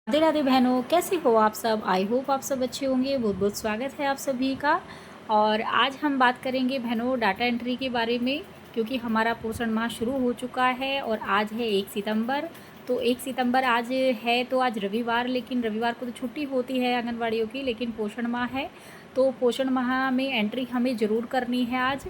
राधे राधे बहनों, कैसे हो आप सब। आई होप आप सब अच्छे होंगे। बहुत बहुत स्वागत है आप सभी का। और आज हम बात करेंगे बहनों डाटा एंट्री के बारे में, क्योंकि हमारा पोषण माह शुरू हो चुका है और आज है 1 सितंबर। तो 1 सितंबर आज है, तो आज रविवार, लेकिन रविवार को तो छुट्टी होती है आंगनवाड़ियों की, लेकिन पोषण माह है तो पोषण माह में एंट्री हमें ज़रूर करनी है आज।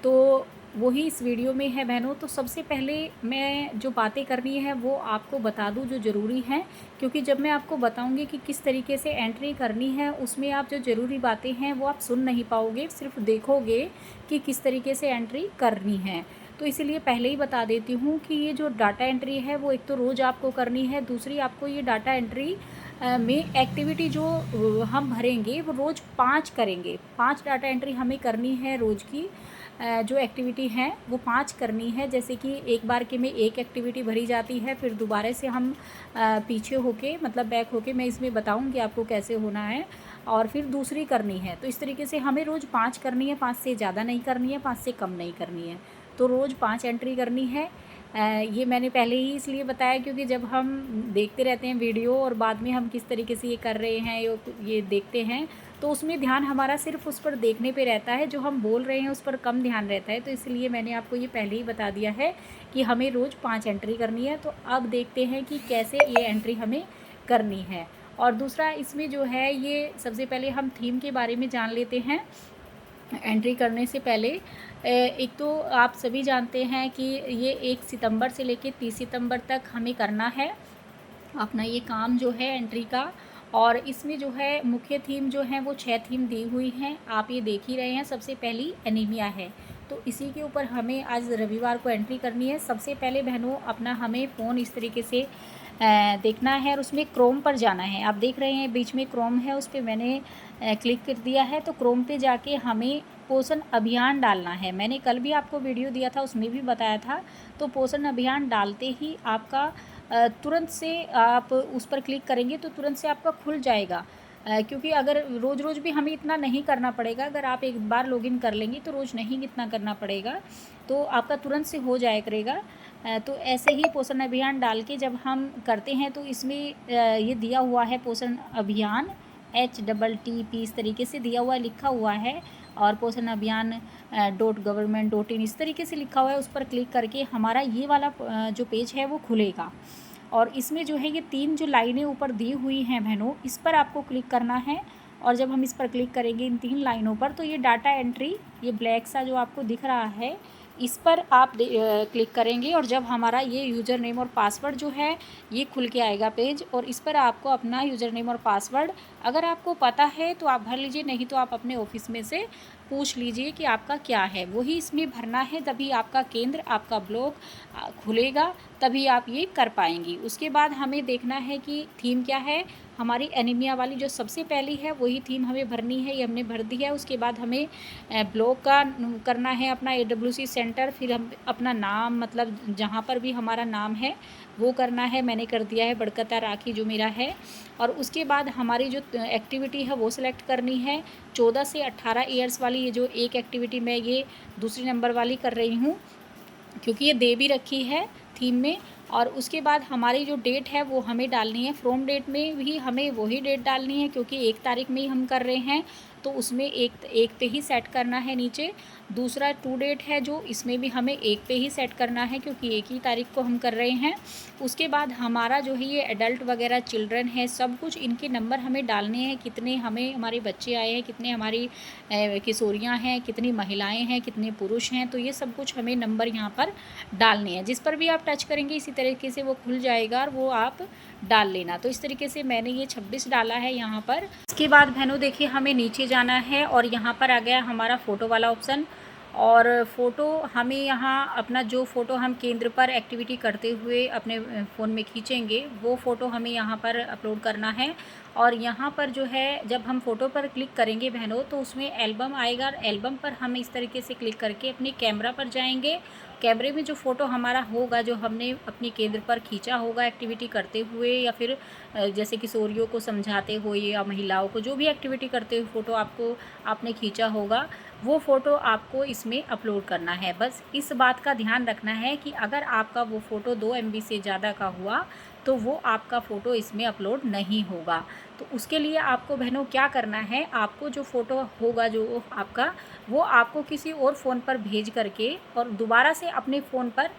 तो वही इस वीडियो में है बहनों। तो सबसे पहले मैं जो बातें करनी है वो आपको बता दूं जो ज़रूरी है, क्योंकि जब मैं आपको बताऊंगी कि किस तरीके से एंट्री करनी है, उसमें आप जो ज़रूरी बातें हैं वो आप सुन नहीं पाओगे, सिर्फ देखोगे कि किस तरीके से एंट्री करनी है। तो इसीलिए पहले ही बता देती हूँ कि ये जो डाटा एंट्री है वो एक तो रोज़ आपको करनी है, दूसरी आपको ये डाटा एंट्री में एक्टिविटी जो हम भरेंगे वो रोज़ 5 करेंगे। 5 डाटा एंट्री हमें करनी है रोज़ की। जो एक्टिविटी हैं वो 5 करनी है। जैसे कि एक बार के में एक एक्टिविटी भरी जाती है, फिर दोबारा से हम पीछे होके मतलब बैक होके मैं इसमें बताऊंगी आपको कैसे होना है, और फिर दूसरी करनी है। तो इस तरीके से हमें रोज़ 5 करनी है, 5 से ज़्यादा नहीं करनी है, 5 से कम नहीं करनी है। तो रोज़ 5 एंट्री करनी है। ये मैंने पहले ही इसलिए बताया क्योंकि जब हम देखते रहते हैं वीडियो और बाद में हम किस तरीके से ये कर रहे हैं ये देखते हैं, तो उसमें ध्यान हमारा सिर्फ उस पर देखने पे रहता है, जो हम बोल रहे हैं उस पर कम ध्यान रहता है। तो इसलिए मैंने आपको ये पहले ही बता दिया है कि हमें रोज़ 5 एंट्री करनी है। तो अब देखते हैं कि कैसे ये एंट्री हमें करनी है। और दूसरा इसमें जो है, ये सबसे पहले हम थीम के बारे में जान लेते हैं। एंट्री करने से पहले एक तो आप सभी जानते हैं कि ये 1 सितंबर से लेकर 30 सितंबर तक हमें करना है अपना ये काम जो है एंट्री का। और इसमें जो है मुख्य थीम जो है वो 6 थीम दी हुई हैं, आप ये देख ही रहे हैं। सबसे पहली एनीमिया है, तो इसी के ऊपर हमें आज रविवार को एंट्री करनी है। सबसे पहले बहनों अपना हमें फ़ोन इस तरीके से देखना है और उसमें क्रोम पर जाना है। आप देख रहे हैं बीच में क्रोम है, उस पर मैंने क्लिक कर दिया है। तो क्रोम पे जाके हमें पोषण अभियान डालना है। मैंने कल भी आपको वीडियो दिया था, उसमें भी बताया था। तो पोषण अभियान डालते ही आपका तुरंत से आप उस पर क्लिक करेंगे तो तुरंत से आपका खुल जाएगा। क्योंकि अगर रोज़ रोज़ भी हमें इतना नहीं करना पड़ेगा, अगर आप एक बार लॉगिन कर लेंगे तो रोज़ नहीं इतना करना पड़ेगा, तो आपका तुरंत से हो जाया करेगा। तो ऐसे ही पोषण अभियान डाल के जब हम करते हैं तो इसमें ये दिया हुआ है पोषण अभियान HTTP इस तरीके से दिया हुआ है, लिखा हुआ है। और पोषण अभियान .gov.in इस तरीके से लिखा हुआ है। उस पर क्लिक करके हमारा ये वाला जो पेज है वो खुलेगा। और इसमें जो है ये 3 जो लाइनें ऊपर दी हुई हैं बहनों, इस पर आपको क्लिक करना है। और जब हम इस पर क्लिक करेंगे इन 3 लाइनों पर, तो ये डाटा एंट्री, ये ब्लैक सा जो आपको दिख रहा है, इस पर आप क्लिक करेंगे। और जब हमारा ये यूज़र नेम और पासवर्ड जो है ये खुल के आएगा पेज, और इस पर आपको अपना यूज़र नेम और पासवर्ड अगर आपको पता है तो आप भर लीजिए, नहीं तो आप अपने ऑफिस में से पूछ लीजिए कि आपका क्या है, वही इसमें भरना है। तभी आपका केंद्र, आपका ब्लॉक खुलेगा, तभी आप ये कर पाएंगी। उसके बाद हमें देखना है कि थीम क्या है। हमारी एनीमिया वाली जो सबसे पहली है वही थीम हमें भरनी है, ये हमने भर दी है। उसके बाद हमें ब्लॉक का करना है अपना AWC सेंटर, फिर हम अपना नाम, मतलब जहाँ पर भी हमारा नाम है वो करना है। मैंने कर दिया है बड़कता राखी जो मेरा है। और उसके बाद हमारी जो एक्टिविटी है वो सिलेक्ट करनी है। 14 से 18 ईयर्स वाली ये जो एक एक्टिविटी मैं ये दूसरी नंबर वाली कर रही हूँ, क्योंकि ये दे भी रखी है थीम में। और उसके बाद हमारी जो डेट है वो हमें डालनी है। फ्रॉम डेट में भी हमें वही डेट डालनी है, क्योंकि 1 तारीख में ही हम कर रहे हैं, तो उसमें एक पे ही सेट करना है नीचे। दूसरा टू डेट है जो, इसमें भी हमें 1 पे ही सेट करना है, क्योंकि 1 ही तारीख को हम कर रहे हैं। उसके बाद हमारा जो है ये एडल्ट वगैरह चिल्ड्रन है, सब कुछ इनके नंबर हमें डालने हैं। कितने हमें हमारे बच्चे आए हैं, कितने हमारी किशोरियाँ हैं, कितनी महिलाएँ हैं, कितने पुरुष हैं, तो ये सब कुछ हमें नंबर यहाँ पर डालने हैं। जिस पर भी आप टच करेंगे इसी तरीके से वो खुल जाएगा और वो आप डाल लेना। तो इस तरीके से मैंने ये 26 डाला है यहाँ पर। इसके बाद बहनों देखिए हमें नीचे जाना है और यहाँ पर आ गया हमारा फ़ोटो वाला ऑप्शन। और फ़ोटो हमें यहाँ अपना जो फ़ोटो हम केंद्र पर एक्टिविटी करते हुए अपने फ़ोन में खींचेंगे वो फ़ोटो हमें यहाँ पर अपलोड करना है। और यहाँ पर जो है जब हम फ़ोटो पर क्लिक करेंगे बहनों, तो उसमें एल्बम आएगा, और एल्बम पर हम इस तरीके से क्लिक करके अपने कैमरा पर जाएंगे। कैमरे में जो फ़ोटो हमारा होगा, जो हमने अपनी केंद्र पर खींचा होगा एक्टिविटी करते हुए, या फिर जैसे किशोरियों को समझाते हुए या महिलाओं को जो भी एक्टिविटी करते हुए फ़ोटो आपने खींचा होगा, वो फ़ोटो आपको इसमें अपलोड करना है। बस इस बात का ध्यान रखना है कि अगर आपका वो फ़ोटो 2 MB से ज़्यादा का हुआ तो वो आपका फ़ोटो इसमें अपलोड नहीं होगा। तो उसके लिए आपको बहनों क्या करना है, आपको जो फ़ोटो होगा जो आपका, वो आपको किसी और फ़ोन पर भेज करके और दोबारा से अपने फ़ोन पर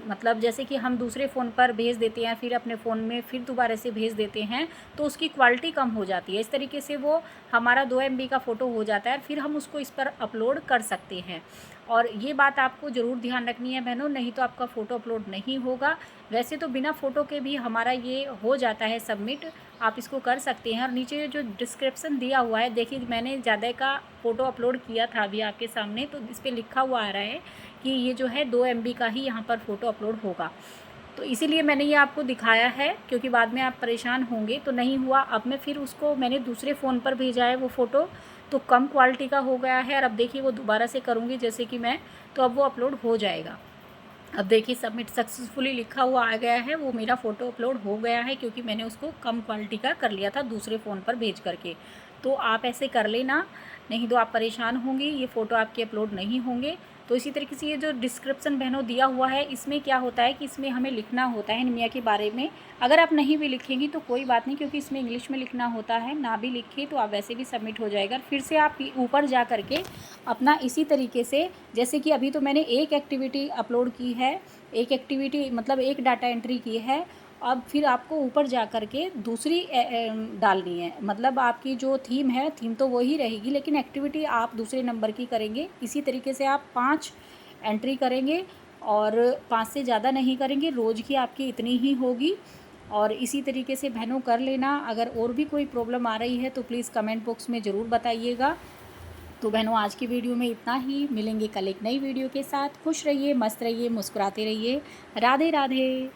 मतलब जैसे कि हम दूसरे फ़ोन पर भेज देते हैं, फिर अपने फ़ोन में फिर दोबारा से भेज देते हैं, तो उसकी क्वालिटी कम हो जाती है। इस तरीके से वो हमारा 2 MB का फ़ोटो हो जाता है, फिर हम उसको इस पर अपलोड कर सकते हैं। और ये बात आपको ज़रूर ध्यान रखनी है बहनों, नहीं तो आपका फ़ोटो अपलोड नहीं होगा। वैसे तो बिना फ़ोटो के भी हमारा ये हो जाता है सबमिट, आप इसको कर सकते हैं। और नीचे जो डिस्क्रिप्शन दिया हुआ है, देखिए मैंने ज़्यादा का फ़ोटो अपलोड किया था अभी आपके सामने, तो इस पे लिखा हुआ आ रहा है कि ये जो है 2 MB का ही यहाँ पर फ़ोटो अपलोड होगा। तो इसीलिए मैंने ये आपको दिखाया है, क्योंकि बाद में आप परेशान होंगे। तो नहीं हुआ, अब मैं फिर उसको मैंने दूसरे फ़ोन पर भेजा है वो फ़ोटो, तो कम क्वालिटी का हो गया है। और अब देखिए वो दोबारा से करूँगी जैसे कि मैं, तो अब वो अपलोड हो जाएगा। अब देखिए सबमिट सक्सेसफुली लिखा हुआ आ गया है, वो मेरा फ़ोटो अपलोड हो गया है, क्योंकि मैंने उसको कम क्वालिटी का कर लिया था दूसरे फ़ोन पर भेज करके। तो आप ऐसे कर लेना, नहीं तो आप परेशान होंगी, ये फ़ोटो आपके अपलोड नहीं होंगे। तो इसी तरीके से ये जो डिस्क्रिप्शन बहनों दिया हुआ है, इसमें क्या होता है कि इसमें हमें लिखना होता है निमिया के बारे में। अगर आप नहीं भी लिखेंगी तो कोई बात नहीं, क्योंकि इसमें इंग्लिश में लिखना होता है, ना भी लिखे तो आप वैसे भी सबमिट हो जाएगा। फिर से आप ऊपर जा करके अपना इसी तरीके से, जैसे कि अभी तो मैंने एक एक्टिविटी अपलोड की है, एक एक्टिविटी मतलब एक डाटा एंट्री की है। अब फिर आपको ऊपर जा कर के दूसरी डालनी है, मतलब आपकी जो थीम है, थीम तो वही रहेगी, लेकिन एक्टिविटी आप दूसरे नंबर की करेंगे। इसी तरीके से आप 5 एंट्री करेंगे और 5 से ज़्यादा नहीं करेंगे, रोज़ की आपकी इतनी ही होगी। और इसी तरीके से बहनों कर लेना। अगर और भी कोई प्रॉब्लम आ रही है तो प्लीज़ कमेंट बॉक्स में ज़रूर बताइएगा। तो बहनों आज की वीडियो में इतना ही, मिलेंगे कल एक नई वीडियो के साथ। खुश रहिए, मस्त रहिए, मुस्कुराते रहिए। राधे राधे।